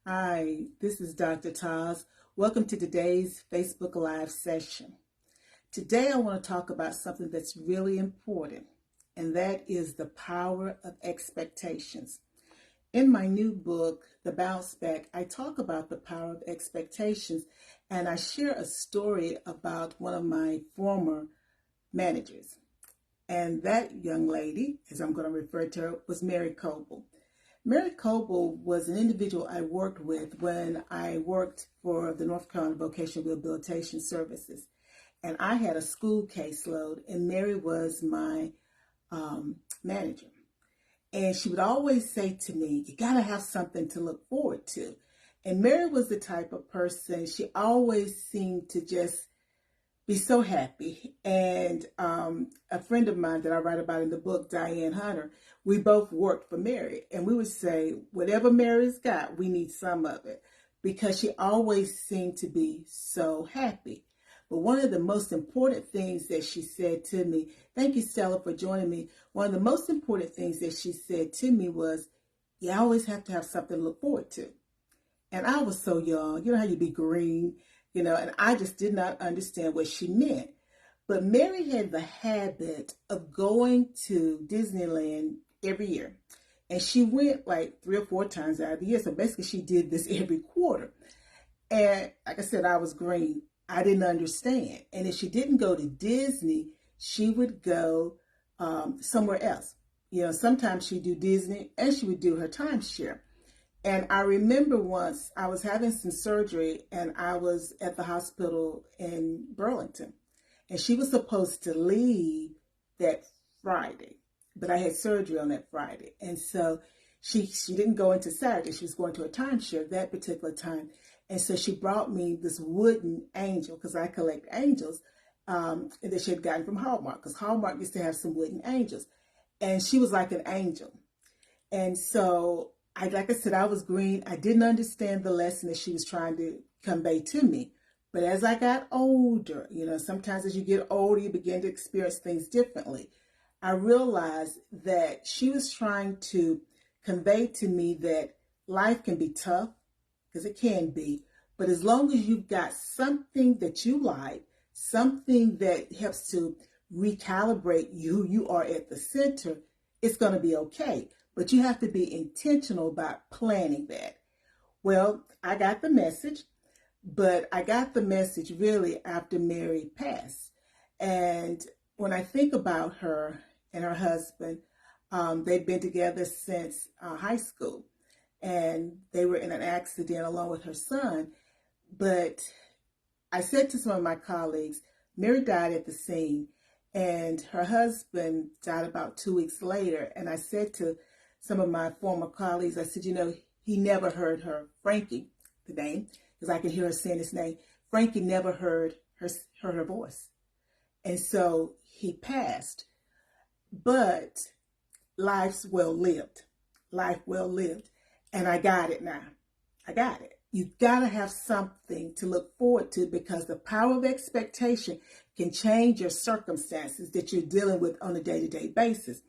Hi, this is Dr. Taz. Welcome to today's Facebook Live session. Today I want to talk about something that's really important, and that is the power of expectations. In my new book, The Bounce Back, I talk about the power of expectations, and I share a story about one of my former managers. And that young lady, as I'm going to refer to her, was Mary Coble. Mary Coble was an individual I worked with when I worked for the North Carolina Vocational Rehabilitation Services. And I had a school caseload, and Mary was my manager. And she would always say to me, you got to have something to look forward to. And Mary was the type of person, she always seemed to just be so happy. And a friend of mine that I write about in the book, Diane Hunter, we both worked for Mary. And we would say, whatever Mary's got, we need some of it, because she always seemed to be so happy. But one of the most important things that she said to me, thank you, Stella, for joining me. One of the most important things that she said to me was, you always have to have something to look forward to. And I was so young, you know how you be green, and I just did not understand what she meant. But Mary had the habit of going to Disneyland every year. And she went like 3 or 4 times out of the year. So basically she did this every quarter. And like I said, I was green. I didn't understand. And if she didn't go to Disney, she would go somewhere else. Sometimes she'd do Disney and she would do her timeshare. And I remember once I was having some surgery and I was at the hospital in Burlington. And she was supposed to leave that Friday, but I had surgery on that Friday. And so she didn't go into Saturday. She was going to a timeshare that particular time. And so she brought me this wooden angel, because I collect angels, that she had gotten from Hallmark, because Hallmark used to have some wooden angels. And she was like an angel. And so like I said, I was green. I didn't understand the lesson that she was trying to convey to me. But as I got older, sometimes as you get older, you begin to experience things differently. I realized that she was trying to convey to me that life can be tough, because it can be. But as long as you've got something that you like, something that helps to recalibrate who you are at the center, it's going to be okay. But you have to be intentional about planning that. Well, I got the message, but I got the message really after Mary passed. And when I think about her and her husband, they'd been together since high school, and they were in an accident along with her son. But I said to some of my colleagues, Mary died at the scene, and her husband died about 2 weeks later. And I said to some of my former colleagues, I said, he never heard her, Frankie, the name, because I can hear her saying his name. Frankie never heard her voice. And so he passed. But life's well lived. Life well lived. And I got it now. I got it. You got to have something to look forward to, because the power of expectation can change your circumstances that you're dealing with on a day-to-day basis.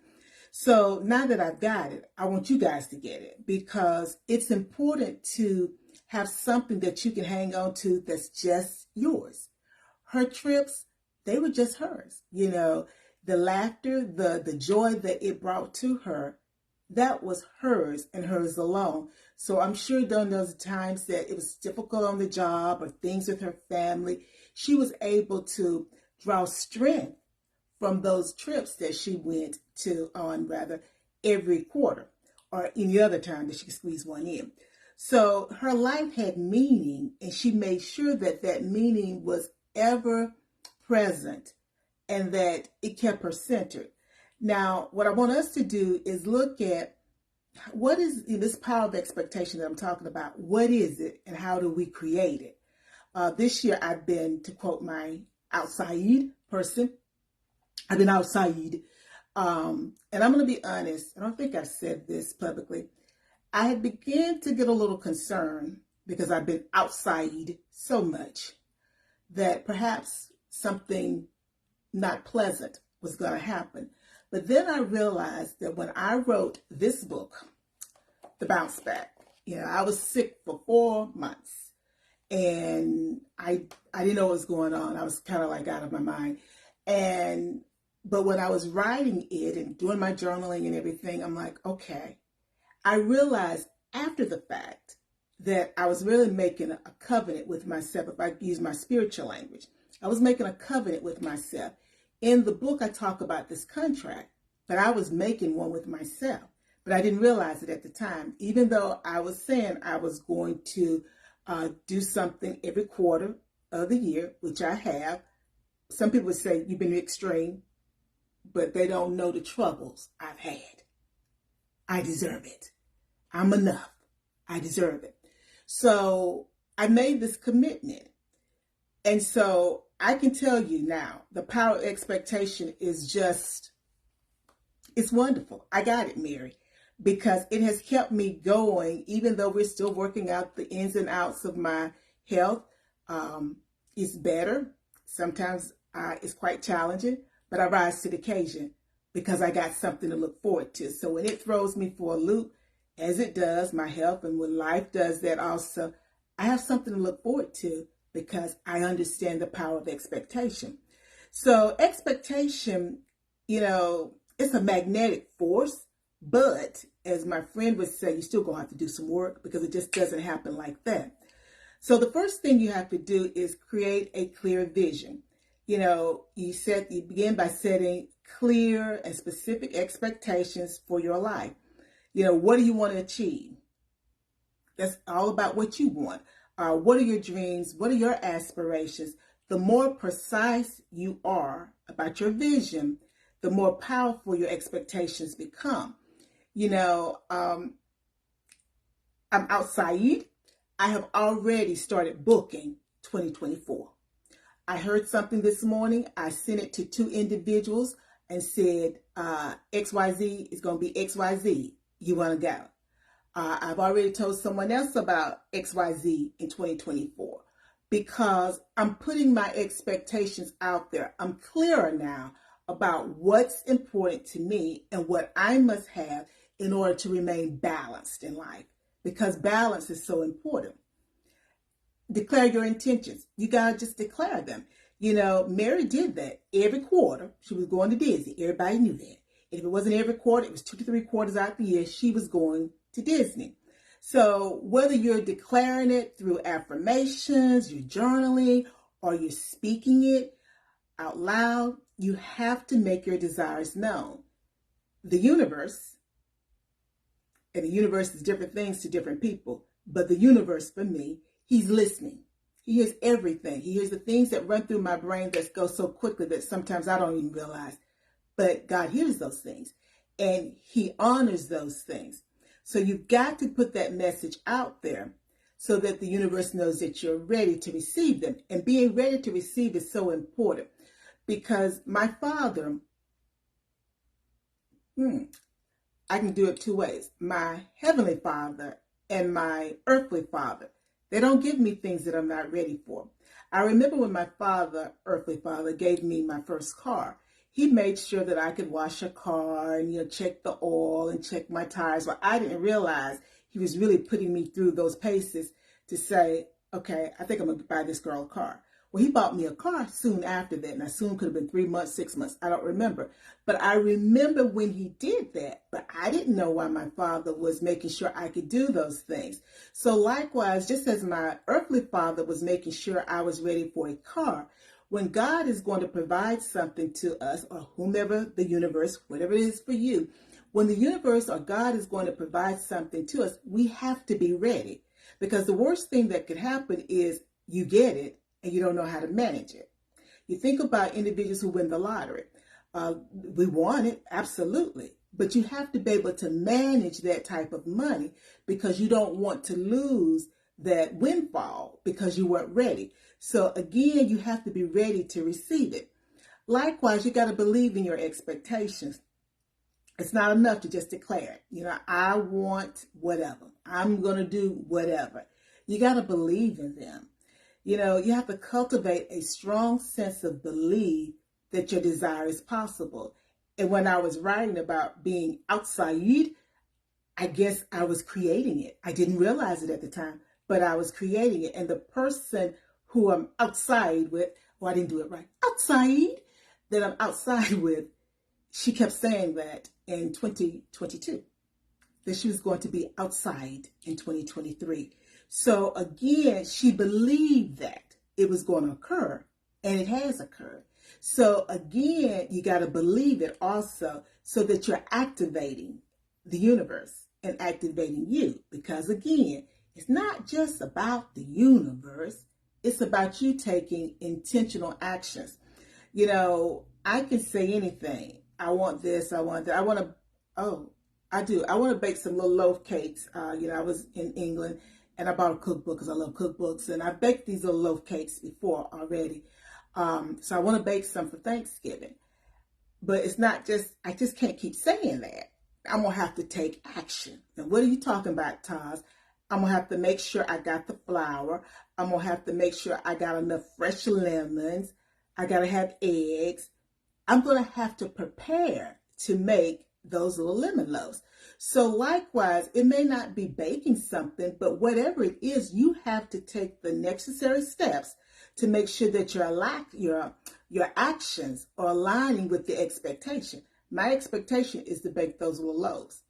So now that I've got it, I want you guys to get it, because it's important to have something that you can hang on to that's just yours. Her trips, they were just hers. The laughter, the joy that it brought to her, that was hers and hers alone. So I'm sure during those times that it was difficult on the job or things with her family, she was able to draw strength from those trips that she went on every quarter, or any other time that she could squeeze one in. So her life had meaning, and she made sure that that meaning was ever present and that it kept her centered. Now, what I want us to do is look at what is this power of expectation that I'm talking about. What is it, and how do we create it? This year I've been, to quote my outside person, I've been outside. And I'm going to be honest, I don't think I've said this publicly. I had begun to get a little concerned, because I've been outside so much, that perhaps something not pleasant was going to happen. But then I realized that when I wrote this book, The Bounce Back, I was sick for 4 months, and I didn't know what was going on. I was kind of like out of my mind. But when I was writing it and doing my journaling and everything, I'm like, okay. I realized after the fact that I was really making a covenant with myself. If I use my spiritual language, I was making a covenant with myself. In the book, I talk about this contract, but I was making one with myself. But I didn't realize it at the time, even though I was saying I was going to do something every quarter of the year, which I have. Some people would say you've been extreme, but they don't know the troubles I've had. I deserve it. I'm enough. I deserve it. So I made this commitment. And so I can tell you now, the power of expectation is just, it's wonderful. I got it, Mary, because it has kept me going, even though we're still working out the ins and outs of my health. It's better. Sometimes it's quite challenging, but I rise to the occasion because I got something to look forward to. So when it throws me for a loop, as it does, my health, and when life does that also, I have something to look forward to because I understand the power of expectation. So expectation, it's a magnetic force, but as my friend would say, you still gonna have to do some work because it just doesn't happen like that. So the first thing you have to do is create a clear vision. You begin by setting clear and specific expectations for your life. What do you want to achieve? That's all about what you want. What are your dreams? What are your aspirations? The more precise you are about your vision, the more powerful your expectations become. I'm outside. I have already started booking 2024. I heard something this morning. I sent it to 2 individuals and said, XYZ is going to be XYZ. You want to go? I've already told someone else about XYZ in 2024 because I'm putting my expectations out there. I'm clearer now about what's important to me and what I must have in order to remain balanced in life, because balance is so important. Declare your intentions. You got to just declare them. Mary did that every quarter. She was going to Disney. Everybody knew that. And if it wasn't every quarter, it was 2 to 3 quarters out the year, she was going to Disney. So whether you're declaring it through affirmations, you're journaling, or you're speaking it out loud, you have to make your desires known. The universe, and the universe is different things to different people, but the universe for me, he's listening. He hears everything. He hears the things that run through my brain that go so quickly that sometimes I don't even realize. But God hears those things, and he honors those things. So you've got to put that message out there so that the universe knows that you're ready to receive them. And being ready to receive is so important because my Father, I can do it 2 ways. My Heavenly Father and my earthly father, they don't give me things that I'm not ready for. I remember when my earthly father, gave me my first car. He made sure that I could wash a car and, check the oil and check my tires. Well, I didn't realize he was really putting me through those paces to say, okay, I think I'm going to buy this girl a car. Well, he bought me a car soon after that. And I soon could have been 3 months, 6 months. I don't remember. But I remember when he did that. But I didn't know why my father was making sure I could do those things. So likewise, just as my earthly father was making sure I was ready for a car, when God is going to provide something to us, or whomever, the universe, whatever it is for you, when the universe or God is going to provide something to us, we have to be ready. Because the worst thing that could happen is you get it and you don't know how to manage it. You think about individuals who win the lottery. We want it, absolutely. But you have to be able to manage that type of money because you don't want to lose that windfall because you weren't ready. So again, you have to be ready to receive it. Likewise, you got to believe in your expectations. It's not enough to just declare it. I want whatever. I'm going to do whatever. You got to believe in them. You have to cultivate a strong sense of belief that your desire is possible. And when I was writing about being outside, I guess I was creating it. I didn't realize it at the time, but I was creating it. And the person who I'm outside with, well, I didn't do it right, outside, that I'm outside with, she kept saying that in 2022, that she was going to be outside in 2023. So again, she believed that it was going to occur, and it has occurred. So again, you got to believe it also, so that you're activating the universe and activating you. Because again, it's not just about the universe, it's about you taking intentional actions. You know, I can say anything. I want this, I want that. I want to, oh, I do. I want to bake some little loaf cakes. I was in England and I bought a cookbook because I love cookbooks. And I baked these little loaf cakes before already. So I want to bake some for Thanksgiving. But it's not just, I just can't keep saying that. I'm going to have to take action. And what are you talking about, Taz? I'm going to have to make sure I got the flour. I'm going to have to make sure I got enough fresh lemons. I got to have eggs. I'm going to have to prepare to make those little lemon loaves. So likewise, it may not be baking something, but whatever it is, you have to take the necessary steps to make sure that your actions are aligning with the expectation. My expectation is to bake those little loaves.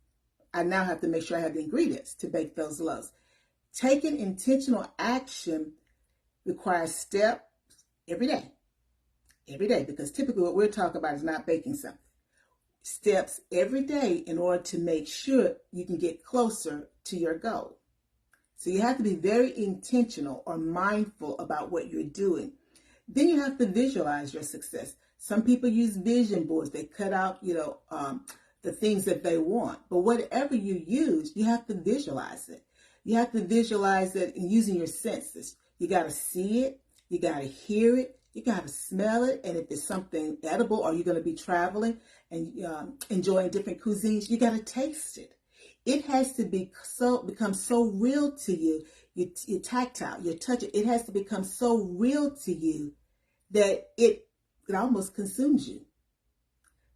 I now have to make sure I have the ingredients to bake those loaves. Taking intentional action requires steps every day. Every day, because typically what we're talking about is not baking something. Steps every day in order to make sure you can get closer to your goal. So you have to be very intentional or mindful about what you're doing. Then you have to visualize your success. Some people use vision boards. They cut out, the things that they want. But whatever you use, you have to visualize it. You have to visualize it using your senses. You got to see it. You got to hear it. You got to smell it. And if it's something edible or you're going to be traveling and enjoying different cuisines, you got to taste it. It has to become so real to you. You're tactile, you touch it. It has to become so real to you that it almost consumes you,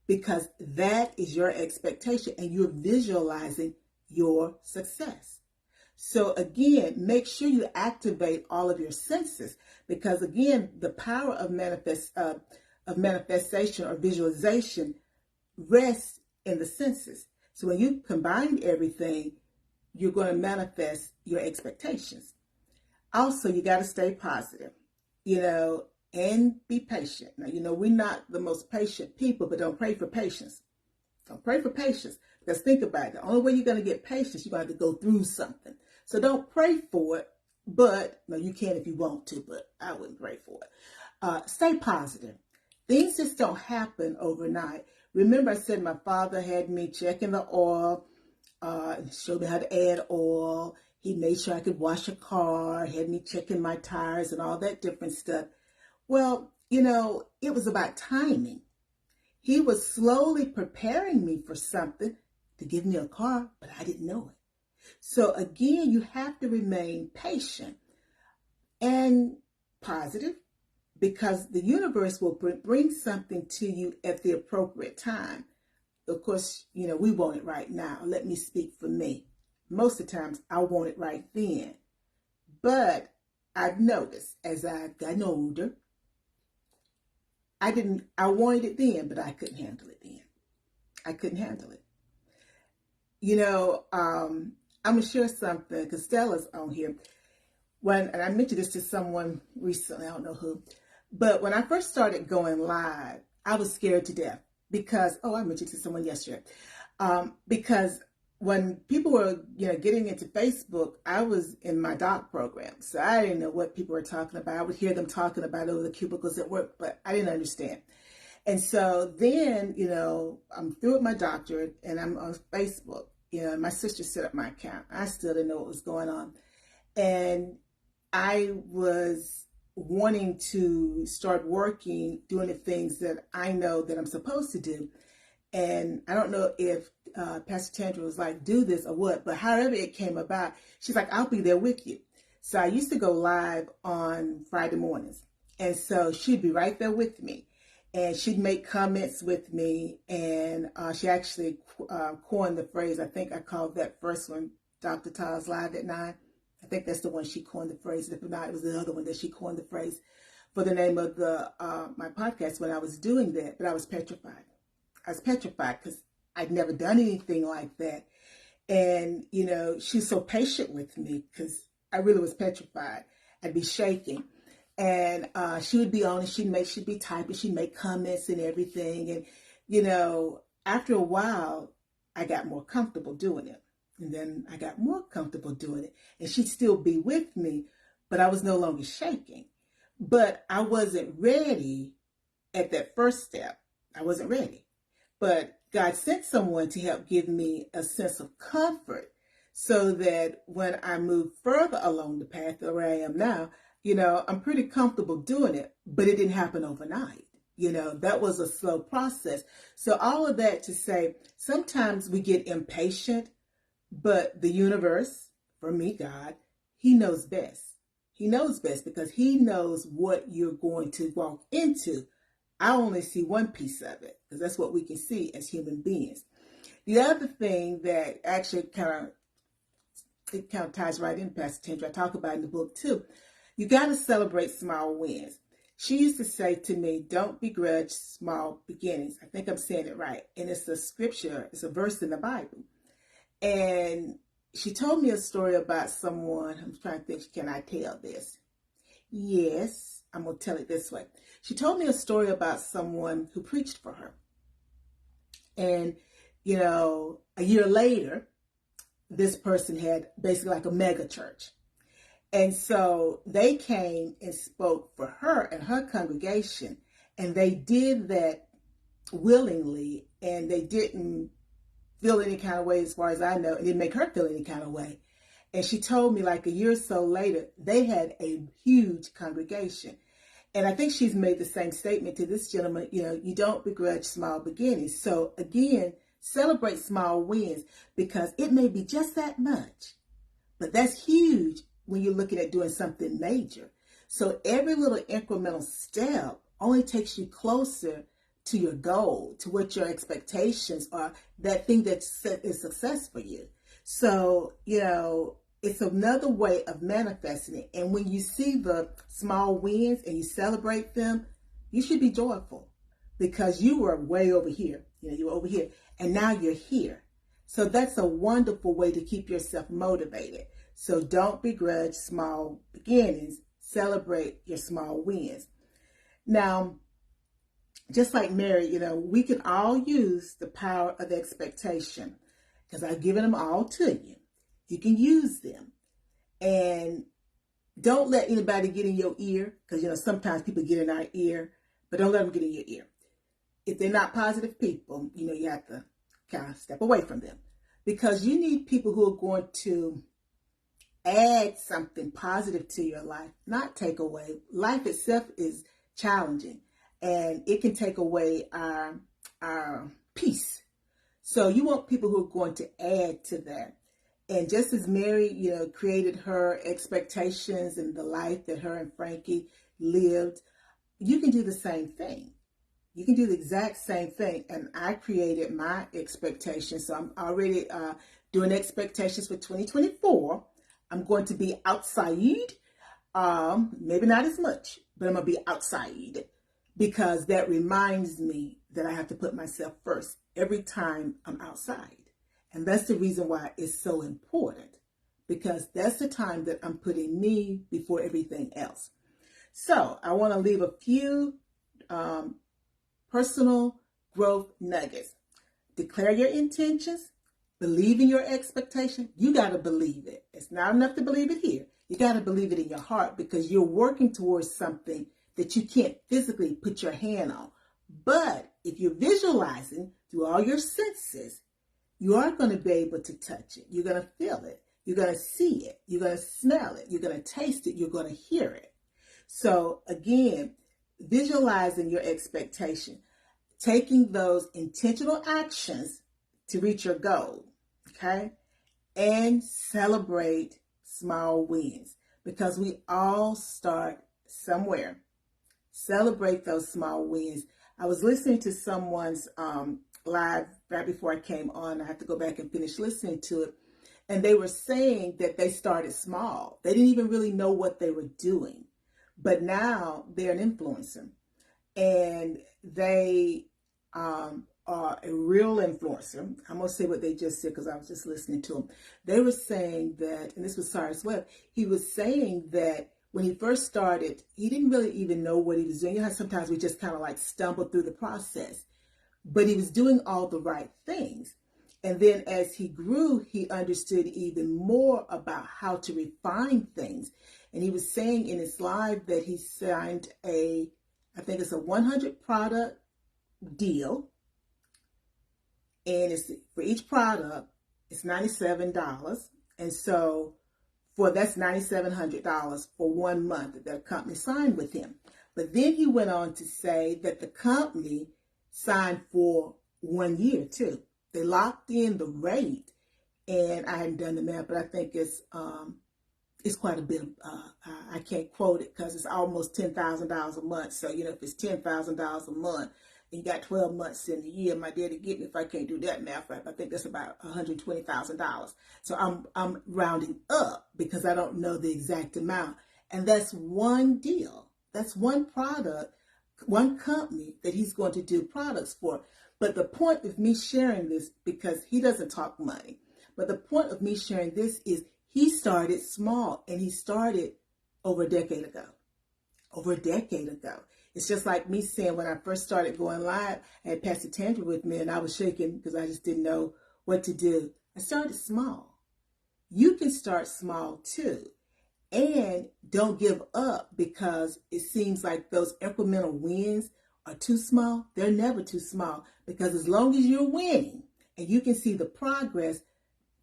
because that is your expectation and you're visualizing your success. So again, make sure you activate all of your senses, because again, the power of manifestation or visualization rests in the senses. So when you combine everything, you're going to manifest your expectations. Also, you got to stay positive, and be patient. Now, we're not the most patient people, but don't pray for patience. Don't pray for patience, because think about it. The only way you're going to get patience, you're going to have to go through something. So don't pray for it, but you can if you want to, but I wouldn't pray for it. Stay positive. Things just don't happen overnight. Remember, I said my father had me checking the oil, showed me how to add oil. He made sure I could wash a car, had me checking my tires and all that different stuff. Well, it was about timing. He was slowly preparing me for something to give me a car, but I didn't know it. So again, you have to remain patient and positive, because the universe will bring something to you at the appropriate time. Of course, we want it right now. Let me speak for me. Most of the times I want it right then. But I've noticed as I've gotten older, I wanted it then, but I couldn't handle it then. I couldn't handle it. I'm going to share something, because Stella's on here. And I mentioned this to someone recently, I don't know who, but when I first started going live, I was scared to death because, I mentioned to someone yesterday, because when people were, getting into Facebook, I was in my doc program. So I didn't know what people were talking about. I would hear them talking about over the cubicles at work, but I didn't understand. And so then, I'm through with my doctorate and I'm on Facebook. My sister set up my account. I still didn't know what was going on. And I was wanting to start working, doing the things that I know that I'm supposed to do. And I don't know if Pastor Tandra was like, do this or what, but however it came about, she's like, I'll be there with you. So I used to go live on Friday mornings. And so she'd be right there with me. and she'd make comments with me, and she actually coined the phrase. I think I called that first one Dr. Taz Live at 9. I think that's the one she coined the phrase. If not, it was the other one that she coined the phrase for the name of the my podcast when I was doing that. But I was petrified. I was petrified because I'd never done anything like that. And, you know, she's so patient with me because I really was petrified. I'd be shaking. And she would be on and she'd be typing, she'd make comments and everything. And, you know, after a while, I got more comfortable doing it. And then I got more comfortable doing it. And she'd still be with me, but I was no longer shaking. But I wasn't ready at that first step. I wasn't ready. But God sent someone to help give me a sense of comfort so that when I move further along the path where I am now, you know, I'm pretty comfortable doing it, but it didn't happen overnight. You know, that was a slow process. So all of that to say, sometimes we get impatient, but the universe, for me, God, he knows best. He knows best because he knows what you're going to walk into. I only see one piece of it because that's what we can see as human beings. The other thing that actually kind of ties right in, Pastor Tendra, I talk about in the book too. You got to celebrate small wins. She used to say to me, don't begrudge small beginnings. I think I'm saying it right. And it's a scripture, it's a verse in the Bible. And she told me a story about someone. I'm trying to think, can I tell this? Yes, I'm going to tell it this way. She told me a story about someone who preached for her. And, you know, a year later, this person had basically like a mega church. And so they came and spoke for her and her congregation. And they did that willingly. And they didn't feel any kind of way, as far as I know. It didn't make her feel any kind of way. And she told me like a year or so later, they had a huge congregation. And I think she's made the same statement to this gentleman, you know, you don't begrudge small beginnings. So again, celebrate small wins because it may be just that much, but that's huge when you're looking at doing something major. So every little incremental step only takes you closer to your goal, to what your expectations are, that thing that is success for you. So, you know, it's another way of manifesting it. And when you see the small wins and you celebrate them, you should be joyful because you were way over here. You know, you were over here and now you're here. So that's a wonderful way to keep yourself motivated. So don't begrudge small beginnings. Celebrate your small wins. Now, just like Mary, you know, we can all use the power of expectation because I've given them all to you. You can use them. And don't let anybody get in your ear because, you know, sometimes people get in our ear, but don't let them get in your ear. If they're not positive people, you know, you have to kind of step away from them because you need people who are going to add something positive to your life, not take away. Life itself is challenging and it can take away our peace. So you want people who are going to add to that. And just as Mary, you know, created her expectations and the life that her and Frankie lived, you can do the same thing. You can do the exact same thing. And I created my expectations. So I'm already doing expectations for 2024. I'm going to be outside, maybe not as much, but I'm going to be outside because that reminds me that I have to put myself first every time I'm outside. And that's the reason why it's so important because that's the time that I'm putting me before everything else. So I want to leave a few personal growth nuggets. Declare your intentions. Believe in your expectation. You got to believe it. It's not enough to believe it here. You got to believe it in your heart because you're working towards something that you can't physically put your hand on. But if you're visualizing through all your senses, you are going to be able to touch it. You're going to feel it. You're going to see it. You're going to smell it. You're going to taste it. You're going to hear it. So again, visualizing your expectation, taking those intentional actions to reach your goal, okay? And celebrate small wins because we all start somewhere. Celebrate those small wins. I was listening to someone's live right before I came on. I have to go back and finish listening to it. And they were saying that they started small. They didn't even really know what they were doing. But now they're an influencer. And they are a real influencer. I'm going to say what they just said because I was just listening to them. They were saying that, and this was Cyrus Webb, he was saying that when he first started, he didn't really even know what he was doing. You know how sometimes we just kind of like stumble through the process. But he was doing all the right things. And then as he grew, he understood even more about how to refine things. And he was saying in his live that he signed I think it's a 100 product deal. And it's for each product, it's $97. And so that's $9,700 for 1 month that the company signed with him. But then he went on to say that the company signed for 1 year too. They locked in the rate, and I hadn't done the math, but I think it's quite a bit. I can't quote it because it's almost $10,000 a month. So if it's $10,000 a month, and you got 12 months in the year, my daddy get me if I can't do that math right. I think that's about $120,000. So I'm rounding up because I don't know the exact amount, and that's one deal. That's one product, one company that he's going to do products for. But the point of me sharing this, because he doesn't talk money, but the point of me sharing this is he started small, and he started over a decade ago. Over a decade ago. It's just like me saying when I first started going live, I had Pastor Tandra with me, and I was shaking because I just didn't know what to do. I started small. You can start small too. And don't give up because it seems like those incremental wins are too small. They're never too small, because as long as you're winning and you can see the progress,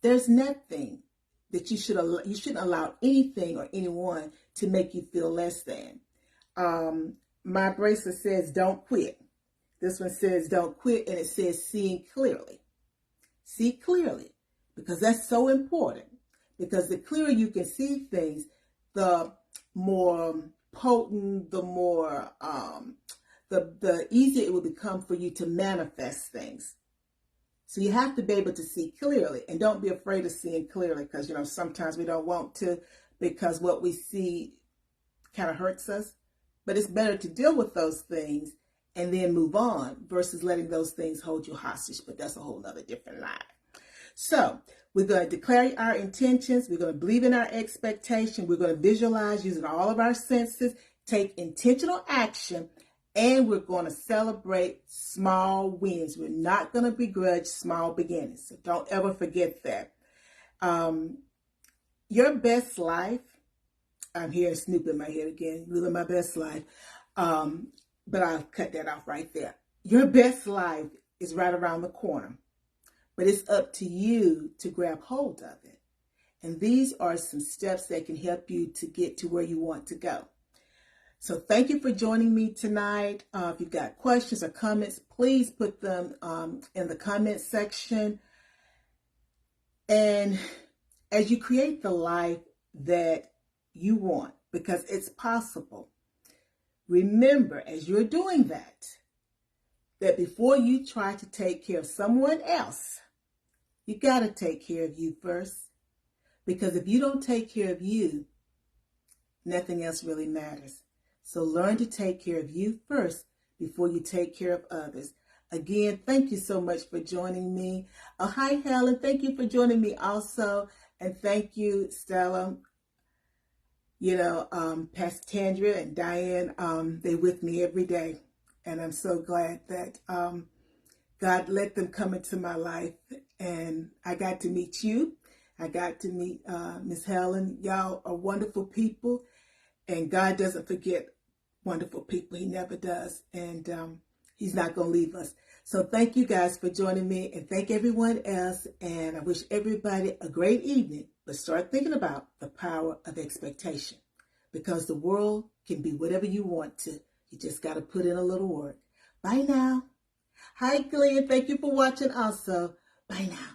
there's nothing that you shouldn't allow anything or anyone to make you feel less than. My bracelet says don't quit. This one says don't quit, and it says seeing clearly. See clearly, because that's so important. Because the clearer you can see things, the more potent, the more the easier it will become for you to manifest things. So you have to be able to see clearly, and don't be afraid of seeing clearly, because sometimes we don't want to, because what we see kind of hurts us. But it's better to deal with those things and then move on versus letting those things hold you hostage. But that's a whole nother different line. So we're going to declare our intentions. We're going to believe in our expectation. We're going to visualize using all of our senses, take intentional action, and we're going to celebrate small wins. We're not going to begrudge small beginnings. So don't ever forget that. Your best life, I'm here snooping in my head again, living my best life. But I'll cut that off right there. Your best life is right around the corner. But it's up to you to grab hold of it. And these are some steps that can help you to get to where you want to go. So thank you for joining me tonight. If you've got questions or comments, please put them in the comment section. And as you create the life that you want, because it's possible, remember as you're doing that before you try to take care of someone else, you got to take care of you first. Because if you don't take care of you, nothing else really matters. So learn to take care of you first before you take care of others. Again, thank you so much for joining me. Oh, hi, Helen. Thank you for joining me also. And thank you, Stella. Pastor Tandra and Diane, they're with me every day. And I'm so glad that God let them come into my life. And I got to meet you. I got to meet Miss Helen. Y'all are wonderful people. And God doesn't forget wonderful people. He never does. And he's not going to leave us. So thank you guys for joining me. And thank everyone else. And I wish everybody a great evening. But start thinking about the power of expectation. Because the world can be whatever you want to. You just got to put in a little work. Bye now. Hi, Glenn. Thank you for watching also. Bye now.